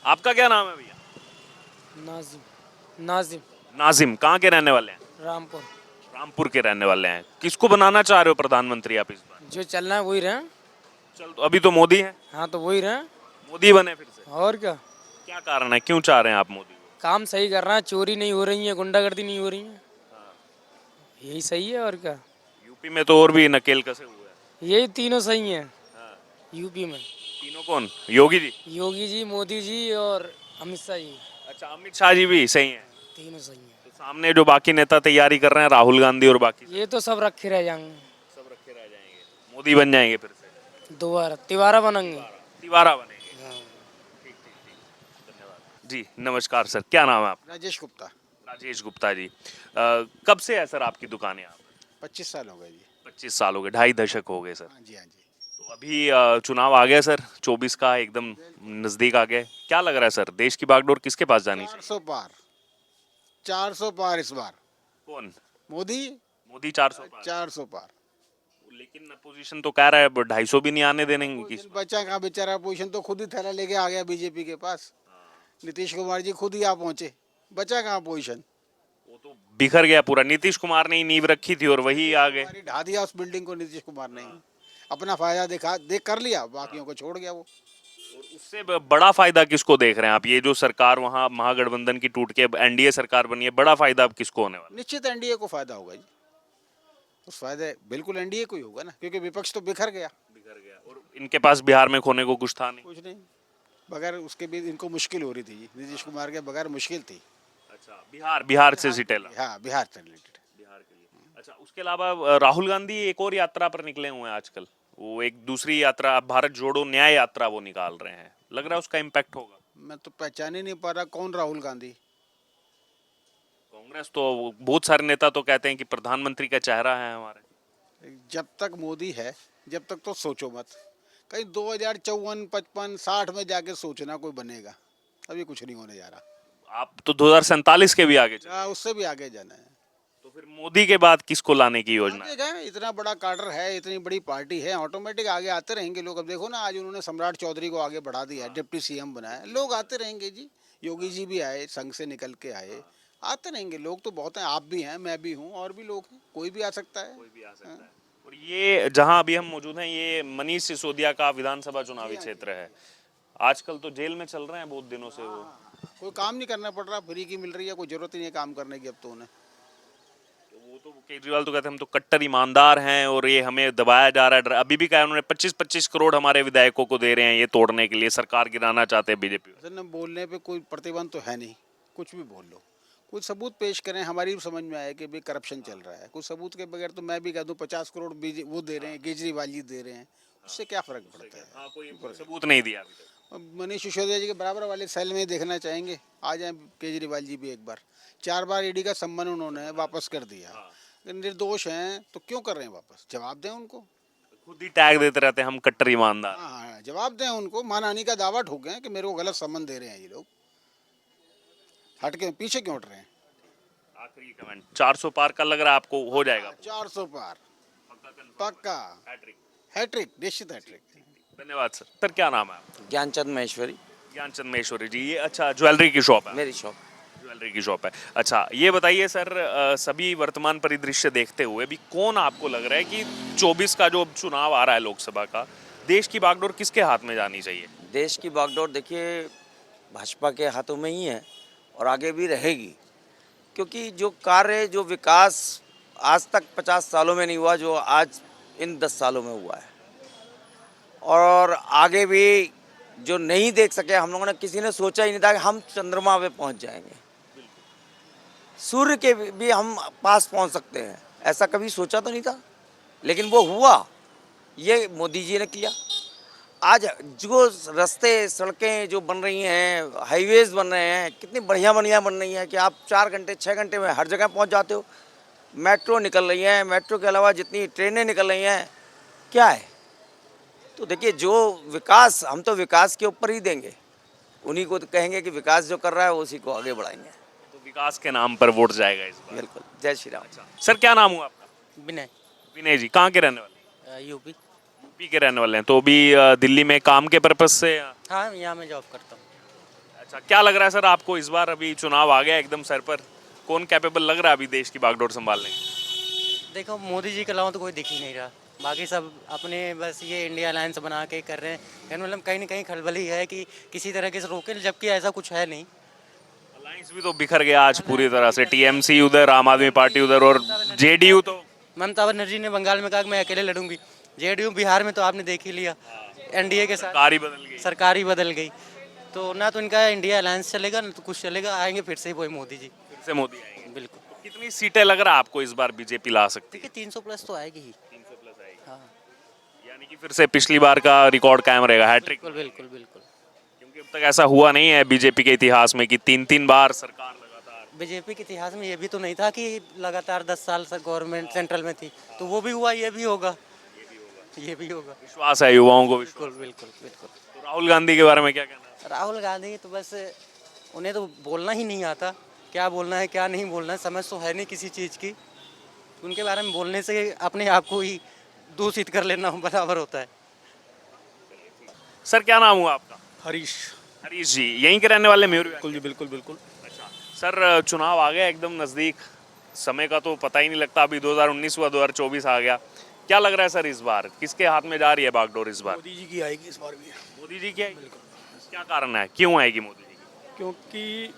आपका क्या नाम है भैया? नाजिम नाजिम नाजिम। कहाँ के रहने वाले हैं? रामपुर। रामपुर के रहने वाले हैं। किसको बनाना चाह रहे हो प्रधानमंत्री आप इस बार? जो चलना है वही रहे। चल तो अभी तो मोदी है। हाँ तो वही रहे। मोदी बने फिर से? और क्या। क्या कारण है, क्यों चाह रहे हैं आप मोदी को? काम सही कर रहा है, चोरी नहीं हो रही है, गुंडागर्दी नहीं हो रही है, यही सही है और क्या। यूपी में तो और भी नकेल कसे हुए हैं। यही तीनों सही हैं हाँ। यूपी में। तीनों कौन? योगी जी? योगी जी, मोदी जी और अमित शाह जी, अच्छा, अमित शाह जी भी सही हैं। तीनों सही हैं। तो सामने जो बाकी नेता तैयारी कर रहे हैं, राहुल गांधी और बाकी ये तो सब रखे रह जाएंगे, सब रखे रह जाएंगे, मोदी बन जाएंगे फिर से? दोबारा तिवारा बनेंगे। तिवारा बनेंगे। हाँ। ठीक ठीक ठीक, धन्यवाद जी। नमस्कार सर, क्या नाम है आपका? राजेश गुप्ता। राजेश गुप्ता जी। कब से है सर आपकी दुकान यहाँ पर? 25 साल हो गए जी। 25 साल हो गए, 2.5 दशक हो गए सर। हाँ जी, हाँ जी। तो अभी चुनाव आ गया सर, 24 का एकदम नजदीक आ गया। क्या लग रहा है सर, देश की बागडोर किसके पास जानी चाहिए? 400 पार, 400 पार इस बार। कौन? मोदी। मोदी 400 पार। 400 पार। लेकिन अपोजिशन तो कह रहा है 250 भी नहीं आने देने की। पोजीशन बचा कहाँ बेचारा, पोजीशन तो खुद ही थैला लेके आ गया बीजेपी के पास। नीतीश कुमार जी खुद ही आ पहुंचे, बचा कहाँ पोजीशन। वो तो बिखर गया पूरा, नीतीश कुमार ने ही नींव रखी थी और वही आ गए। हमारी ढा दिया उस बिल्डिंग को नीतीश कुमार ने। अपना फायदा देख कर लिया, बाकियों को छोड़ गया वो। और उससे बड़ा फायदा किसको देख रहे हैं आप? ये जो सरकार वहां महागठबंधन की टूट के एनडीए सरकार बनी है, बड़ा फायदा अब किसको होने वाला? निश्चित एनडीए को फायदा होगा जी। उस फायदे बिल्कुल एनडीए को ही होगा ना, क्योंकि विपक्ष तो बिखर गया। बिखर गया और इनके पास बिहार में खोने को कुछ था नहीं। कुछ नहीं, बगैर उसके भी इनको मुश्किल हो रही थी जी, नीतीश कुमार के बगैर मुश्किल थी। अच्छा, बिहार बिहार से सीटें ला। हाँ, बिहार से रिलेटेड। बिहार के लिए। अच्छा, उसके अलावा राहुल गांधी एक और यात्रा पर निकले हुए हैं आजकल। वो एक दूसरी यात्रा, भारत जोड़ो न्याय यात्रा वो निकाल रहे हैं। लग रहा है उसका इम्पैक्ट होगा? मैं तो पहचान ही नहीं पा रहा कौन राहुल गांधी। कांग्रेस तो बहुत सारे नेता तो कहते हैं कि प्रधानमंत्री का चेहरा है हमारे। जब तक मोदी है, जब तक तो सोचो मत। कहीं 2054, 55, 60 में जाके सोचना कोई बनेगा। अभी कुछ नहीं होने जा रहा। आप तो 2047 के भी आगे चले। उससे भी आगे जाना है। तो फिर मोदी के बाद किसको लाने की योजना है? आगे गए, इतना बड़ा काडर है, इतनी बड़ी पार्टी है, ऑटोमेटिक आगे आते रहेंगे लोग। अब देखो ना, आज उन्होंने सम्राट चौधरी को आगे बढ़ा दिया है, डिप्टी सीएम बनाया, लोग आते रहेंगे जी। योगी जी भी आए, संघ से निकल के आए, आते रहेंगे लोग तो बहुत हैं। आप भी हैं, मैं भी हूँ, और भी लोग हैं, कोई भी आ सकता है। कोई भी आ सकता है। और ये जहां अभी हम मौजूद हैं, ये मनीष सिसोदिया का विधानसभा चुनावी क्षेत्र है। आजकल तो जेल में चल रहे हैं बहुत दिनों से वो। कोई काम नहीं करना पड़ रहा, फ्री की मिल रही है, कोई जरूरत ही नहीं है काम करने की अब तो उन्हें। वो तो केजरीवाल तो कहते हैं हम तो कट्टर ईमानदार हैं और ये हमें दबाया जा रहा है। अभी भी कहा उन्होंने 25-25 करोड़ हमारे विधायकों को दे रहे हैं ये तोड़ने के लिए, सरकार गिराना चाहते हैं बीजेपी। असल में बोलने पे कोई प्रतिबंध तो है नहीं, कुछ भी बोल लो। कुछ सबूत पेश करें, हमारी भी समझ में आए कि भाई करप्शन चल रहा है। कुछ सबूत के बगैर तो मैं भी कह दूं 50 करोड़ वो दे रहे हैं, केजरीवाल जी दे रहे हैं, उससे क्या फर्क पड़ता है। हाँ, कोई सबूत नहीं दिया अभी तक। अब मनीष सिसोदिया जी के बराबर वाले सेल में देखना चाहेंगे, आ जाए केजरीवाल जी भी एक बार। 4 बार ईडी का सम्मन उन्होंने वापस कर दिया। निर्दोष हैं तो क्यों कर रहे हैं वापस? जवाब दें उनको। खुद ही टैग देते रहते हैं हम कट्टर ईमानदार। हाँ, जवाब दें उनको। मानहानि का दावा ठोकें कि मेरे को गलत सम्मन दे रहे हैं ये लोग। हट के पीछे क्यों हट रहे हैं? आखिरी कमेंट, 400 पार का लग रहा है आपको हो जाएगा? 400 पार पक्का। हैट्रिक, निश्चित हैट्रिक। धन्यवाद सर। सर क्या नाम है आपका? ज्ञानचंद महेश्वरी ज्ञानचंद महेश्वरी जी। ये अच्छा ज्वेलरी की शॉप है? मेरी शॉप। ज्वेलरी की शॉप है। अच्छा, ये बताइए सर, सभी वर्तमान परिदृश्य देखते हुए भी कौन आपको लग रहा है कि 24 का जो चुनाव आ रहा है लोकसभा का, देश की बागडोर किसके हाथ में जानी चाहिए? देश की बागडोर देखिए भाजपा के हाथों में ही है और आगे भी रहेगी, क्योंकि जो कार्य, जो विकास आज तक 50 सालों में नहीं हुआ, जो आज इन 10 सालों में हुआ है, और आगे भी जो नहीं देख सके हम लोगों ने, किसी ने सोचा ही नहीं था कि हम चंद्रमा पे पहुंच जाएंगे, सूर्य के भी हम पास पहुंच सकते हैं, ऐसा कभी सोचा तो नहीं था, लेकिन वो हुआ। ये मोदी जी ने किया। आज जो रास्ते, सड़कें जो बन रही हैं, हाईवेज बन रहे हैं, कितनी बढ़िया बढ़िया बन रही हैं कि आप 4 घंटे 6 घंटे में हर जगह पहुंच जाते हो। मेट्रो निकल रही है, मेट्रो के अलावा जितनी ट्रेनें निकल रही हैं, क्या है। तो देखिए, जो विकास, हम तो विकास के ऊपर ही देंगे, उन्हीं को तो कहेंगे कि विकास जो कर रहा है उसी को आगे बढ़ाएंगे। तो विकास के नाम पर वोट जाएगा इस बार? बिल्कुल। जय श्री राम। सर क्या नाम हुआ आपका? विनय। विनय जी। कहाँ के रहने वाले? यूपी। यूपी के रहने वाले हैं। तो अभी दिल्ली में काम के पर्पज से? हाँ, यहाँ मैं जॉब करता हूँ। अच्छा, क्या लग रहा है सर आपको इस बार अभी चुनाव आ गया एकदम सर पर, कौन कैपेबल लग रहा है अभी देश की बागडोर संभालने की? देखो मोदी जी के अलावा तो कोई दिख ही नहीं रहा। बाकी सब अपने बस ये इंडिया अलायंस बना के कर रहे हैं। यानी मतलब कहीं ना कहीं खलबली है कि किसी तरह के से रोके, जबकि ऐसा कुछ है नहीं। अलायंस भी तो बिखर गया आज पूरी तरह से, टीएमसी उधर, आम आदमी पार्टी उधर और जेडीयू तो ममता बनर्जी ने बंगाल में कहा कि मैं अकेले लड़ूंगी। जेडीयू बिहार में तो आपने देख ही लिया, एनडीए के साथ सरकार ही बदल गई। सरकार ही बदल गई। तो ना तो इनका इंडिया अलायंस चलेगा, ना तो कुछ चलेगा। आएंगे फिर से ही वही मोदी जी। फिर से मोदी आएंगे। बिल्कुल। तो कितनी सीटें लग रहा है आपको इस बार बीजेपी ला सकती है? देखिए 300 प्लस तो आएगी ही। 300 प्लस आएगी, हाँ यानी कि फिर से पिछली बार का रिकॉर्ड कायम रहेगा, हैट्रिक। बिल्कुल बिल्कुल बिल्कुल। क्योंकि अब तक ऐसा हुआ नहीं है बीजेपी के इतिहास में कि 3-3 बार सरकार लगातार। बीजेपी के इतिहास में ये भी तो नहीं था कि लगातार 10 साल से गवर्नमेंट सेंट्रल में थी। तो वो भी हुआ, ये भी होगा, ये भी होगा। विश्वास है युवाओं को, विश्वास। बिल्कुल बिल्कुल बिल्कुल। तो राहुल गांधी के बारे में क्या कहना है? राहुल गांधी तो बस उन्हें तो बोलना ही नहीं आता, क्या बोलना है क्या नहीं बोलना है, समझ तो है नहीं किसी चीज़ की। उनके बारे में बोलने से अपने आप को ही दूषित कर लेना बराबर होता है। सर क्या नाम हुआ आपका? हरीश। हरीश जी, यहीं के रहने वाले मयूर? बिल्कुल जी, बिल्कुल बिल्कुल। अच्छा सर, चुनाव आ गया एकदम नज़दीक, समय का तो पता ही नहीं लगता, अभी 2019 हुआ, 2024 आ गया। क्या लग रहा है सर इस बार किसके हाथ में जा रही है बागडोर इस बार? मोदी जी की आएगी इस बार भी। मोदी जी की आएगी? क्या कारण है, क्यों आएगी मोदी जी की? क्योंकि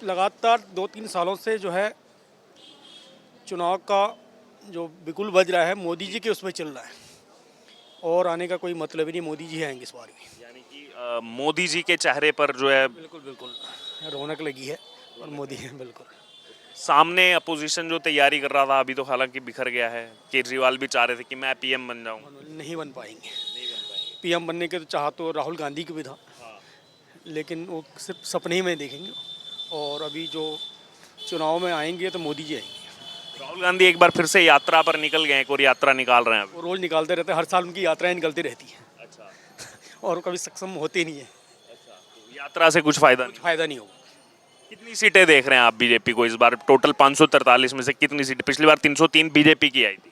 लगातार 2-3 सालों से जो है चुनाव का जो बिल्कुल बज रहा है मोदी जी के उसमें चल रहा है, और आने का कोई मतलब ही नहीं। मोदी जी आएंगे इस बार भी। यानी कि मोदी जी के चेहरे पर जो है बिल्कुल बिल्कुल रौनक लगी है, और मोदी है बिल्कुल। सामने अपोजिशन जो तैयारी कर रहा था, अभी तो हालांकि बिखर गया है। केजरीवाल भी चाह रहे थे कि मैं पीएम बन जाऊं। नहीं बन पाएंगे। पीएम बनने के तो चाह तो राहुल गांधी की भी था, लेकिन वो सिर्फ सपने ही में देखेंगे। और अभी जो चुनाव में आएंगे तो मोदी जी आएंगे। राहुल गांधी एक बार फिर से यात्रा पर निकल गए, एक और यात्रा निकाल रहे हैं अभी। वो रोज निकालते रहते हैं, हर साल उनकी यात्राएं निकलती रहती हैं, अच्छा, और वो कभी सक्षम होते नहीं है। तो यात्रा से कुछ फायदा नहीं। फायदा नहीं होगा। कितनी सीटें देख रहे हैं आप बीजेपी को इस बार? टोटल 543 में से कितनी सीटें? पिछली बार 303 बीजेपी की आई थी।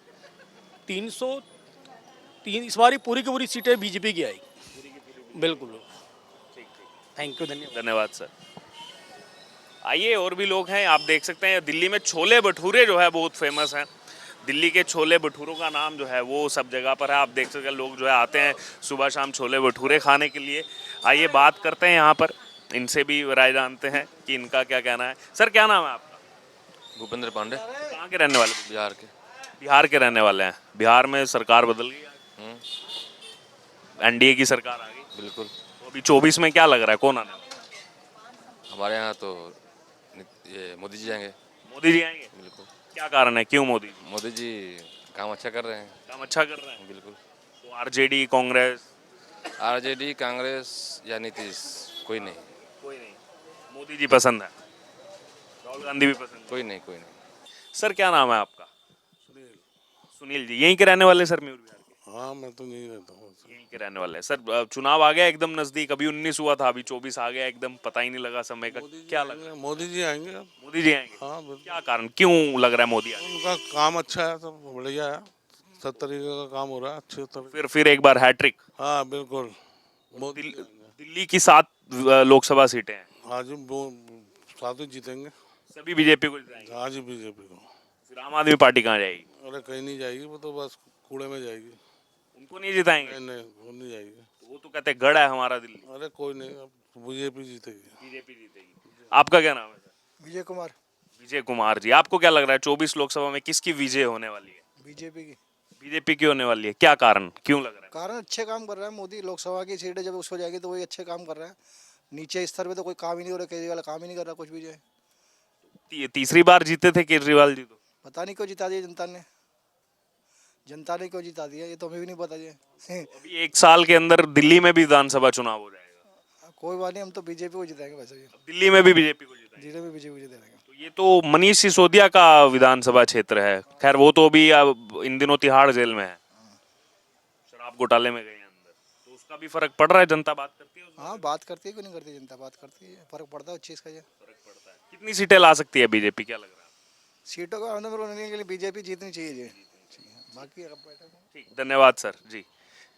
303 इस बार ही पूरी की पूरी सीटें बीजेपी की आएगी। बिल्कुल। थैंक यू, धन्यवाद। धन्यवाद सर। आइए, और भी लोग हैं, आप देख सकते हैं दिल्ली में छोले भटूरे जो है बहुत फेमस हैं। दिल्ली के छोले भटूरों का नाम जो है वो सब जगह पर है। आप देख सकते हैं लोग जो है आते हैं सुबह शाम छोले भटूरे खाने के लिए। आइए बात करते हैं यहाँ पर, इनसे भी राय जानते हैं कि इनका क्या कहना है। सर क्या नाम है आपका? भूपेंद्र पांडे, कहाँ के रहने वाले? बिहार के। बिहार के रहने वाले हैं। बिहार में सरकार बदल गई, एनडीए की सरकार आ गई। बिल्कुल। तो अभी 24 में क्या लग रहा है, कौन आने वाला है? हमारे यहाँ तो ये मोदी जी आएंगे। मोदी जी आएंगे? बिल्कुल। क्या कारण है, क्यों मोदी जी? मोदी जी काम अच्छा कर रहे हैं। काम अच्छा कर रहे हैं। बिल्कुल। तो आरजेडी, कांग्रेस? आरजेडी, कांग्रेस या नीतीश, कोई नहीं। कोई नहीं, मोदी जी पसंद है। राहुल गांधी भी पसंद है। कोई नहीं, कोई नहीं। सर क्या नाम है आपका? सुनील जी, यहीं के रहने वाले सर मयूर बिहार के? हाँ, मैं तो नहीं रहता हूँ। यहीं के रहने वाले हैं सर। चुनाव आ गया एकदम नजदीक, अभी 19 हुआ था, अभी 24 आ गया एकदम, पता ही नहीं लगा समय का। क्या लग रहा है? मोदी जी आएंगे। मोदी जी आएंगे? हाँ बिल्कुल। क्या कारण, क्यों लग रहा है मोदी आएंगे? उनका काम अच्छा है, सब बढ़िया है, सब तरीके का काम हो रहा है अच्छे तरीके। फिर एक बार हैट्रिक? हाँ बिल्कुल। मोदी जी आएंगे। दिल्ली की 7 लोकसभा सीटें हैं, हाँ जी, वो साथ ही जीतेंगे। सभी बीजेपी को जिताएंगे। हाँ जी, बीजेपी को। फिर आम आदमी पार्टी कहाँ जाएगी? अरे कहीं नहीं जाएगी, वो तो बस कूड़े में जाएगी। उनको नहीं जिताएंगे? नहीं नहीं, वो नहीं जाएगी। वो तो कहते हैं गढ़ है हमारा दिल्ली। अरे कोई नहीं, अब बीजेपी जीतेगी। बीजेपी जीतेगी। आपका क्या नाम है सर? विजय कुमार। विजय कुमार जी, आपको क्या लग रहा है 24 लोकसभा में किसकी विजय होने वाली है? बीजेपी की। बीजेपी की होने वाली है, क्या कारण, क्यों लग रहा है? कारण अच्छे काम कर रहा है मोदी। लोकसभा की सीटें जब उसको जाएगी तो वही अच्छे काम कर रहा है। नीचे स्तर पे तो कोई काम ही नहीं हो रहा, केजरीवाल काम ही नहीं कर रहा कुछ भी जो है। तीसरी बार जीते थे केजरीवाल जी तो। पता नहीं क्यों जिता दिया जनता ने, जनता ने क्यों जिता दिया ये तो हमें भी नहीं पता जी। अभी 1 साल के अंदर दिल्ली में भी विधानसभा चुनाव हो जाएगा। कोई बात नहीं, हम तो बीजेपी को जिताएंगे वैसे भी। दिल्ली में भी बीजेपी को जिताएंगे। जिले में बीजेपी को जिताएंगे। तो ये तो मनीष सिसोदिया का विधानसभा क्षेत्र है। खैर वो तो अभी इन दिनों तिहाड़ जेल में है, शराब घोटाले में गए हैं अंदर, तो उसका भी फर्क पड़ रहा है। जनता बात करती है उसमें? हाँ बात करती है, क्यों नहीं करती, जनता बात करती है, फर्क पड़ता है उस चीज़ का। जो फर्क पड़ता है। कितनी सीटें ला सकती है बीजेपी, क्या लग रहा है? सीटों का आंदोलन के लिए बीजेपी जीतनी चाहिए जी। बाकी अब बैठा ठीक, धन्यवाद सर जी।